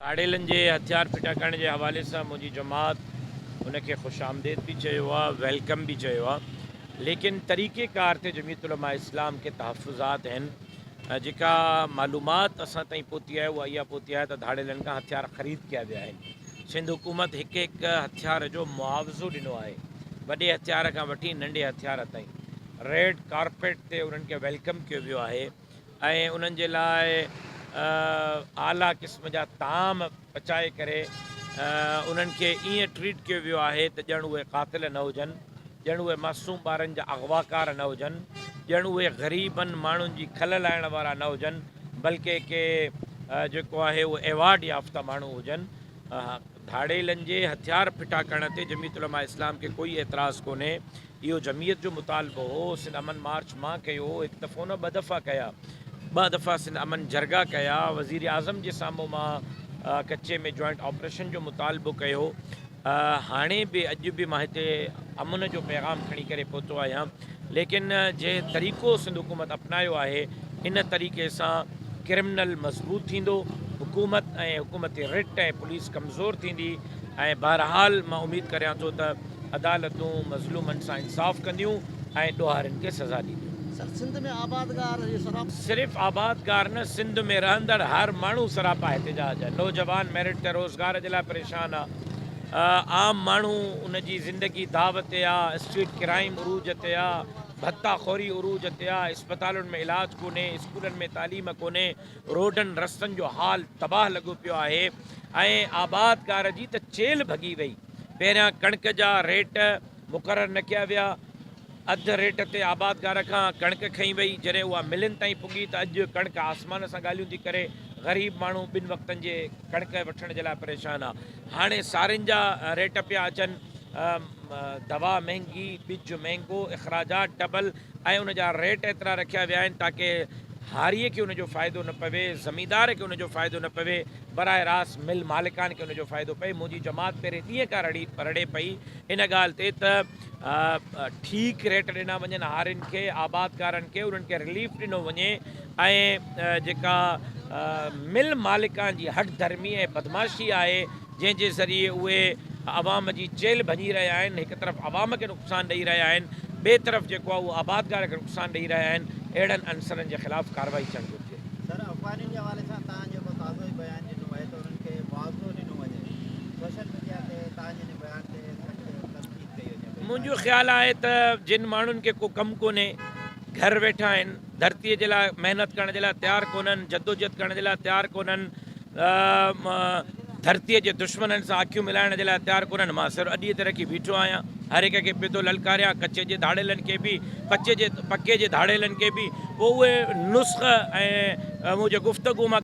आड़ेलनि जे हथियार फिटा करण जे हवाले सां मुंहिंजी जमात उनखे ख़ुशि आमदेद बि चयो आहे, वेलकम बि चयो आहे। लेकिन तरीक़ेकार ते जमीयत उलमा इस्लाम के तहफ़ुज़ात आहिनि। जेका मालूमात असां ताईं पहुती आहे उहा इहा पहुती आहे त धाड़ेलनि खां हथियार ख़रीद कया विया आहिनि। सिंध हुकूमत हिकु हिकु हथियार जो मुआवज़ो ॾिनो आहे, वॾे हथियार खां वठी नंढे हथियार ताईं। रेड कारपेट ते उन्हनि खे वेलकम कयो वियो आहे ऐं उन्हनि जे लाइ आला क़िस्म जा ताम पचाए करे उन्हनि खे ईअं ट्रीट कयो वियो आहे त ॼण उहे क़ातिल न हुजनि, ॼण उहे मासूम ॿारनि जा अग़वाकार न हुजनि, ॼण उहे ग़रीबनि माण्हुनि जी खल लाहिण वारा न हुजनि, बल्कि के जेको आहे उहे एवॉर्ड याफ़्ता माण्हू हुजनि। धाड़ेलनि जे हथियार फिटा करण ते जमीयत उलमा इस्लाम खे कोई एतिराज़ु कोन्हे। इहो जमीयत जो मुतालबो हो। सिंध अमन मार्च मां कयो, हिकु दफ़ो न ॿ दफ़ा कया, ॿ दफ़ा सिंध अमन जरगा कया। वज़ीर आज़म जे साम्हूं मां कच्चे में जॉइंट ऑपरेशन जो मुतालबो कयो। हाणे बि अॼु बि मां हिते अमन जो पैगाम खणी करे पहुतो आहियां। लेकिन जे तरीक़ो सिंध हुकूमत अपनायो आहे, इन तरीक़े सां क्रिमिनल मज़बूत थींदो, हुकूमत ऐं हुकूमती रिट ऐं पुलिस कमज़ोर थींदी ऐं बहरहाल मां उमेदु करियां थो त अदालतूं मज़लूमनि सां इंसाफ़ कंदियूं ऐं ॾोहारियुनि खे सज़ा ॾींदियूं। सर, सिंध में आबादगार सिर्फ़ु आबादगार न, सिंध में रहंदड़ हर माण्हू सरापा एहतिजाज आहे। नौजवान मेरिट ते रोज़गार जे लाइ परेशान आहे। आम माण्हू उनजी ज़िंदगी दाव ते आहे, स्ट्रीट क्राइम उरूज ते आहे, भत्ताखोरी उरूज ते आहे, इस्पतालुनि में इलाज कोन्हे, स्कूलनि में तालीम कोन्हे, रोडनि रस्तनि जो हाल तबाह लॻो पियो आहे ऐं आबादगार जी त चेल भॻी वई। पहिरियां कणिक जा रेट मुक़ररु न कया विया, अधु रेट ते आबादगार खां कणिक खई वई। जॾहिं उहा मिलनि ताईं पुॻी त अॼु कणिक आसमान सां ॻाल्हियूं थी करे, ग़रीब माण्हू ॿिनि वक़्तनि जे कणिक वठण जे लाइ परेशान आहे। हाणे सारियुनि जा रेट पिया अचनि, दवा महांगी, ॿिज महांगो, अख़राजात डबल ऐं उन जा रेट एतिरा रखिया विया आहिनि ताकी हारीअ खे उनजो फ़ाइदो न पवे, ज़मींदार खे उनजो फ़ाइदो न पवे, बराए रास्त मिल मालिकान खे उनजो फ़ाइदो पए। मुंहिंजी जमात पहिरें ॾींहं खां रड़े पई इन ॻाल्हि ते त ठीकु रेट ॾिना वञनि हारियुनि खे, आबादगारनि खे, उन्हनि खे रिलीफ ॾिनो वञे ऐं जेका मिल मालिकान जी हठ धर्मी ऐं बदमाशी आहे, जंहिंजे ज़रिए उहे अवाम जी चेल भञी रहिया आहिनि। हिकु तरफ़ अवाम खे नुक़सानु ॾेई रहिया आहिनि, ॿिए तरफ़ जेको आहे उहो आबादगार खे नुक़सानु ॾेई रहिया आहिनि। अहिड़नि अंसरनि जे ख़िलाफ़ु कार्रवाई थियणु घुरिजे। सर, अफ़गानियुनि जे हवाले सां तव्हां जेको ताज़ो ई बयानु ॾिनो आहे त उन्हनि खे मुआवज़ो ॾिनो वञे, सोशल मीडिया ते तव्हांजे हिन बयान ते तनक़ीद कई वञे। मुंहिंजो ख़्यालु आहे त जिन माण्हुनि खे को कमु कोन्हे, घर वेठा आहिनि, धरतीअ जे लाइ महिनत करण जे लाइ तयारु कोन्हनि, जदोजहद करण जे लाइ तयारु कोन्हनि, धरतीअ जे दुश्मननि सां अखियूं मिलाइण जे लाइ तयारु कोन्हनि, मां सिर्फ़ु अॾीअ ते रखी बीठो आहियां। हर हिक खे पियो थो ललकारियां, कचे जे धाड़ेलनि खे बि, पके जे धाड़ेलनि खे बि। पोइ उहे नुस्ख़ ऐं मुंहिंजे गुफ़्तगू मां